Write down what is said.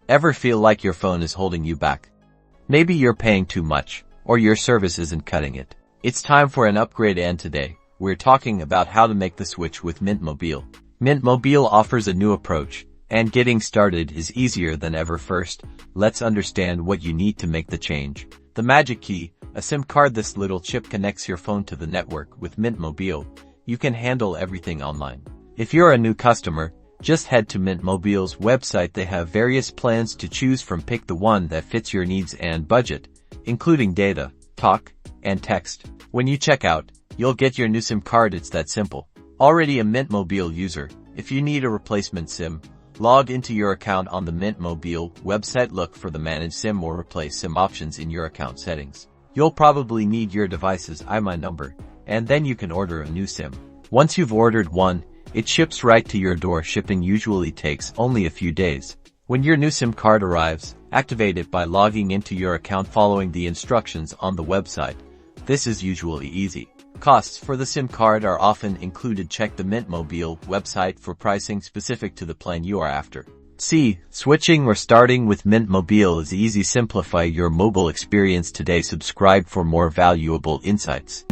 Ever feel like your phone is holding you back? Maybe you're paying too much, or your service isn't cutting it. It's time for an upgrade, and today, we're talking about how to make the switch with Mint Mobile. Mint Mobile offers a new approach, and getting started is easier than ever. First, let's understand what you need to make the change. The magic key, a SIM card. This little chip connects your phone to the network. With Mint Mobile, you can handle everything online. If you're a new customer, just head to Mint Mobile's website. They have various plans to choose from. Pick the one that fits your needs and budget, including data, talk, and text. When you check out, you'll get your new SIM card. It's that simple. Already a Mint Mobile user? If you need a replacement SIM, log into your account on the Mint Mobile website. Look for the Manage SIM or Replace SIM options in your account settings. You'll probably need your device's IMEI number, and then you can order a new SIM. Once you've ordered one, it ships right to your door. Shipping usually takes only a few days. When your new SIM card arrives, activate it by logging into your account following the instructions on the website. This is usually easy. Costs for the SIM card are often included. Check the Mint Mobile website for pricing specific to the plan you are after. Switching or starting with Mint Mobile is easy. Simplify your mobile experience today. Subscribe for more valuable insights.